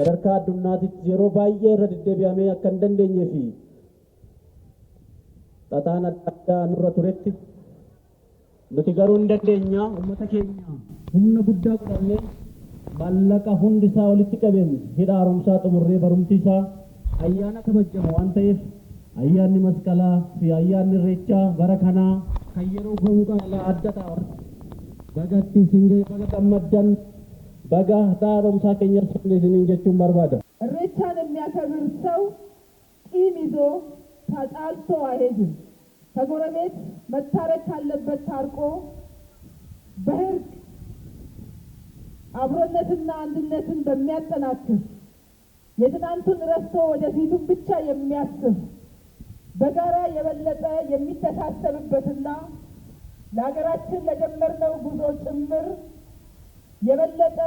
sadarkaa addunyaatti yeroo baay'ee irra deddeebi'amee akka hin dandeenyee fi xaxaan adda addaa nurra turetti nuti garuu hin dandeenya uummata keenya humna guddaa godhannee maallaqa hundi isaa walitti qabeen hidha haaromsaa xumurree barumti isaa ayyaana kabajamu waan ta'eef ayyaanni masqalaa fi ayyaanni irreechaa bara kanaa kan yeroo ga'uu qaba adda ta'a. Bagatti singee baga gammaddan baga haaromsaa keenya sirreessiniin jechuun barbaada. irreechaan የሚያከብር ሰው ቂም ይዞ ተጣልቶ አይሄድም። ከጎረቤት መታረቅ ካለበት ታርቆ በህግ አብሮነትና አንድነትን በሚያጠናክር የትናንቱን ረስቶ ወደፊቱን ብቻ የሚያስብ በጋራ የበለጠ የሚተሳሰብበትና ለሀገራችን ለጀመርነው ጉዞ ጭምር የበለጠ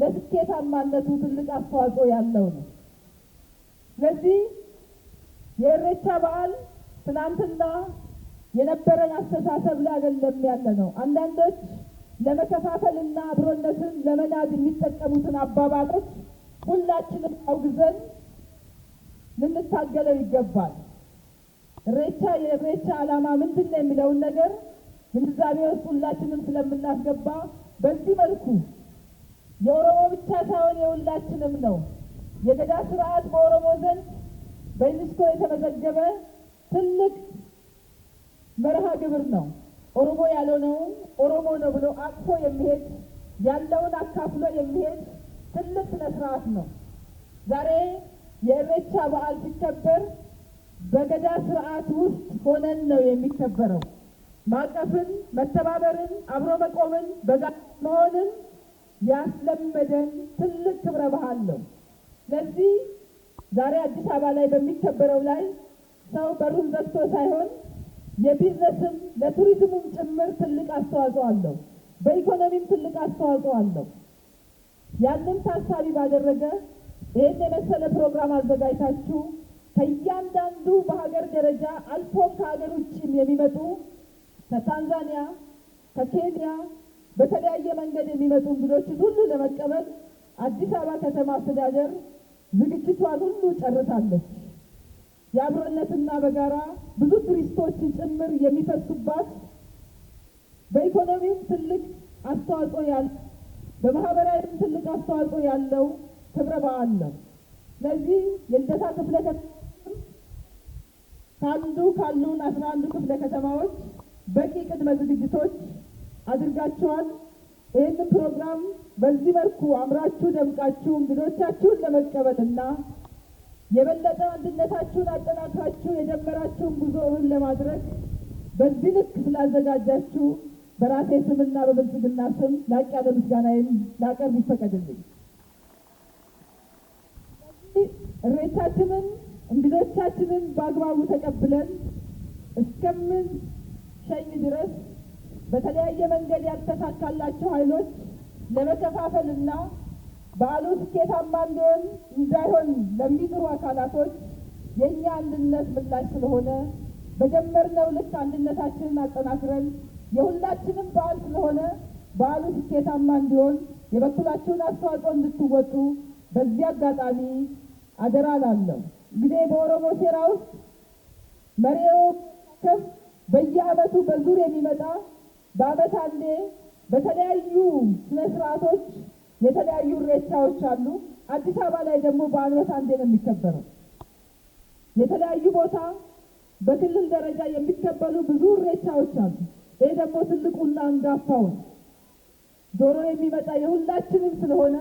ለስኬታማነቱ ትልቅ አስተዋጽኦ ያለው ነው። ስለዚህ የኢሬቻ በዓል ትናንትና የነበረን አስተሳሰብ ላይ አይደለም ያለ ነው። አንዳንዶች ለመከፋፈልና አብሮነትን ለመናድ የሚጠቀሙትን አባባሎች ሁላችንም አውግዘን ልንታገለው ይገባል። ኢሬቻ የኢሬቻ ዓላማ ምንድን ነው የሚለውን ነገር ግንዛቤ ውስጥ ሁላችንም ስለምናስገባ በዚህ መልኩ የኦሮሞ ብቻ ሳይሆን የሁላችንም ነው። የገዳ ስርዓት በኦሮሞ ዘንድ በዩኔስኮ የተመዘገበ ትልቅ መርሃ ግብር ነው። ኦሮሞ ያልሆነው ኦሮሞ ነው ብሎ አቅፎ የሚሄድ ያለውን አካፍሎ የሚሄድ ትልቅ ስነ ስርዓት ነው። ዛሬ የኢሬቻ በዓል ሲከበር በገዳ ስርዓት ውስጥ ሆነን ነው የሚከበረው። ማቀፍን፣ መተባበርን፣ አብሮ መቆምን፣ በጋራ መሆንን ያስለመደን ትልቅ ክብረ በዓል ነው። ስለዚህ ዛሬ አዲስ አበባ ላይ በሚከበረው ላይ ሰው በሩን ዘግቶ ሳይሆን የቢዝነስም ለቱሪዝሙም ጭምር ትልቅ አስተዋጽኦ አለው። በኢኮኖሚም ትልቅ አስተዋጽኦ አለው። ያንን ታሳቢ ባደረገ ይህን የመሰለ ፕሮግራም አዘጋጅታችሁ ከእያንዳንዱ በሀገር ደረጃ አልፎም ከሀገር ውጭም የሚመጡ ከታንዛኒያ፣ ከኬንያ በተለያየ መንገድ የሚመጡ እንግዶችን ሁሉ ለመቀበል አዲስ አበባ ከተማ አስተዳደር ዝግጅቷን ሁሉ ጨርሳለች። የአብሮነትና በጋራ ብዙ ቱሪስቶች ጭምር የሚፈሱባት በኢኮኖሚም ትልቅ አስተዋጽኦ ያለው በማህበራዊም ትልቅ አስተዋጽኦ ያለው ክብረ በዓል ነው። ስለዚህ የልደታ ክፍለ ካሉን 11 ክፍለ ከተማዎች በቂ ቅድመ ዝግጅቶች አድርጋችኋል። ይህንን ፕሮግራም በዚህ መልኩ አምራችሁ ደምቃችሁ እንግዶቻችሁን ለመቀበልና የበለጠ አንድነታችሁን አጠናክራችሁ የጀመራችሁን ጉዞውን ለማድረግ በዚህ ልክ ስላዘጋጃችሁ በራሴ ስምና በብልጽግና ስም ላቅ ያለ ምስጋናዬን ላቀርብ ይፈቀድልኝ። ኢሬቻችንን እንግዶቻችንን በአግባቡ ተቀብለን እስከምን ሸኝ ድረስ በተለያየ መንገድ ያልተሳካላቸው ኃይሎች ለመከፋፈልና በዓሉ ስኬታማ እንዳይሆን ለሚጥሩ አካላቶች የእኛ አንድነት ምላሽ ስለሆነ በጀመርነው ልክ አንድነታችንን አጠናክረን የሁላችንም በዓል ስለሆነ በዓሉ ስኬታማ እንዲሆን የበኩላችሁን አስተዋጽኦ እንድትወጡ በዚህ አጋጣሚ አደራ እላለሁ። እንግዲህ በኦሮሞ ሴራ ውስጥ መሪው ከፍ በየዓመቱ በዙር የሚመጣ በዓመት አንዴ በተለያዩ ስነ ስርዓቶች የተለያዩ ኢሬቻዎች አሉ። አዲስ አበባ ላይ ደግሞ በዓመት አንዴ ነው የሚከበረው። የተለያዩ ቦታ በክልል ደረጃ የሚከበሩ ብዙ ኢሬቻዎች አሉ። ይሄ ደግሞ ትልቁና አንጋፋው ዞሮ የሚመጣ የሁላችንም ስለሆነ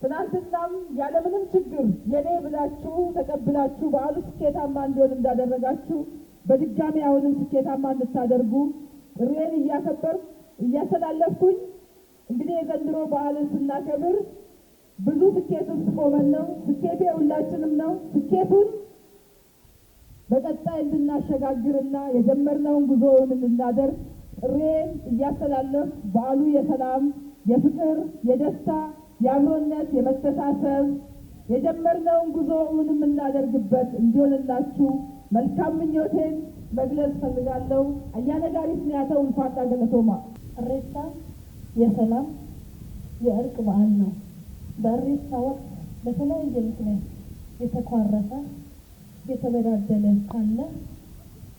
ትናንትናም ያለምንም ችግር የኔ ብላችሁ ተቀብላችሁ በዓሉ ስኬታማ እንዲሆን እንዳደረጋችሁ በድጋሚ አሁንም ስኬታማ እንድታደርጉ ጥሪዬን እያስተላለፍኩኝ እንግዲህ የዘንድሮ በዓልን ስናከብር ብዙ ስኬት ውስጥ ቆመን ነው። ስኬቱ የሁላችንም ነው። ስኬቱን በቀጣይ እንድናሸጋግርና የጀመርነውን ጉዞውን እንድናደርግ ጥሪዬን እያስተላለፍ በዓሉ የሰላም፣ የፍቅር፣ የደስታ፣ የአብሮነት፣ የመተሳሰብ የጀመርነውን ጉዞውን የምናደርግበት እንዲሆንላችሁ መልካም ምኞቴን መግለጽ ፈልጋለሁ። አያነ ጋሪስ ኒያተው እንኳን ገለቶማ ኢሬቻ የሰላም የእርቅ በዓል ነው። በኢሬቻ ወቅት በተለያየ ምክንያት የተኳረፈ የተበዳደለ ካለ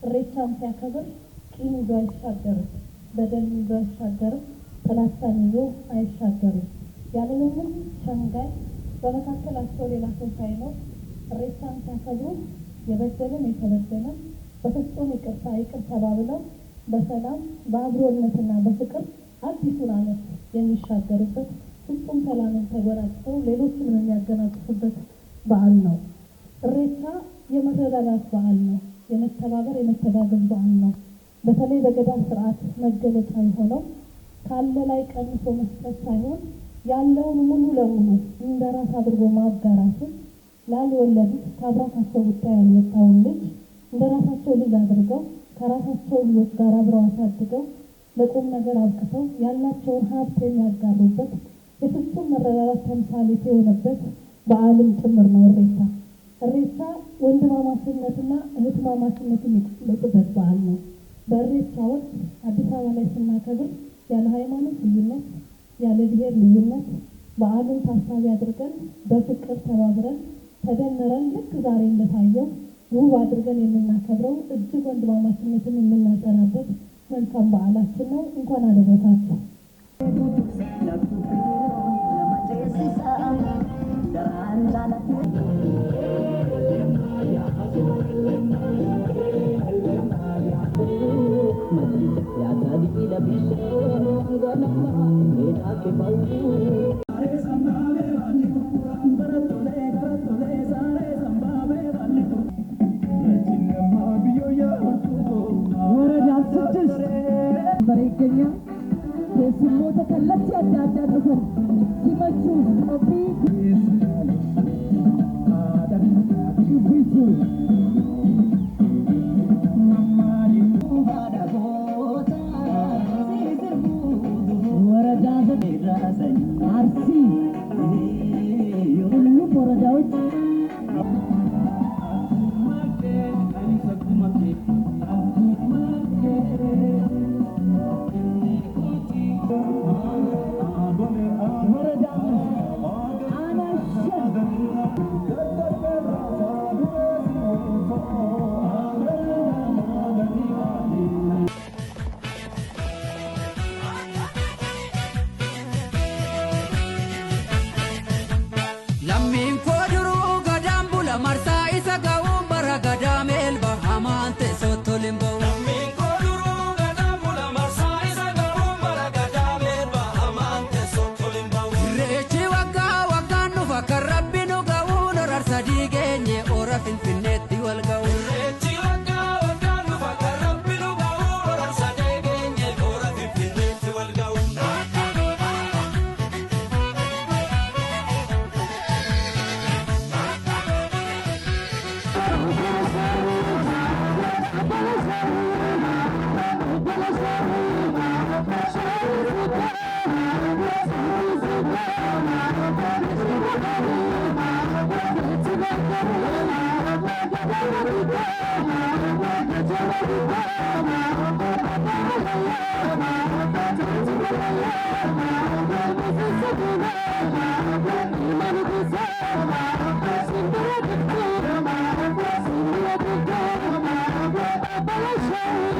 ኢሬቻን ሲያከብር ቂም ይዞ አይሻገርም፣ በደል ይዞ አይሻገርም፣ ጥላቻን ይዞ አይሻገርም። ያለምንም ሸንጋይ በመካከላቸው ሌላ ሰው ሳይኖር ኢሬቻን ሲያከብሩ የበደለም የተበደለም በፍጹም ይቅር ተባብለው በሰላም በአብሮነትና በፍቅር አዲሱን ዓመት የሚሻገሩበት ፍጹም ሰላምን ተጎናጽፈው ሌሎችን የሚያገናጽፉበት በዓል ነው። ኢሬቻ የመረዳዳት በዓል ነው። የመተባበር የመተጋገዝ በዓል ነው። በተለይ በገዳ ስርዓት መገለጫ የሆነው ካለ ላይ ቀንሶ መስጠት ሳይሆን ያለውን ሙሉ ለሙሉ እንደ ራስ አድርጎ ማጋራትን ላልወለዱት ከአብራካቸው ውጣ ያልወጣውን ልጅ እንደ ራሳቸው ልጅ አድርገው ከራሳቸው ልጆች ጋር አብረው አሳድገው ለቁም ነገር አብቅተው ያላቸውን ሀብት የሚያጋሩበት የፍጹም መረዳዳት ተምሳሌት የሆነበት በዓልም ጭምር ነው ኢሬቻ። ኢሬቻ ወንድማማችነትና እህትማማችነት የሚገለጽበት በዓል ነው። በኢሬቻ ወቅት አዲስ አበባ ላይ ስናከብር ያለ ሃይማኖት ልዩነት ያለ ብሔር ልዩነት በዓሉን ታሳቢ አድርገን በፍቅር ተባብረን ተደምረን ልክ ዛሬ እንደታየው ውብ አድርገን የምናከብረው እጅግ ወንድማማችነትን የምናጸናበት መልካም በዓላችን ነው። እንኳን አደረሳችሁ። Bareeganya keessummoota kallattii adda addaa dhufan simachuuf qophii Arsii ሁሉም ወረዳዎች lammiin koo duruu gadaan bula marsaa isa ga'uun bara gadaa meelba hamaan teessoo toliin ba'u. Lammiin koo duruu gadaan bula marsaa isa ga'uun bara gadaa meelba hamaan teessoo toliin ba'u. Irreechi waggaa waggaan dhufa kan rabbi nu ga'uun horar sadii geenye ora finfinneetti wal ga'u. Irreechi waggaa waggaan dhufa kan rabbi nu ga'uun horar sadii geenye ora finfinneetti wal ga'u. Thank you.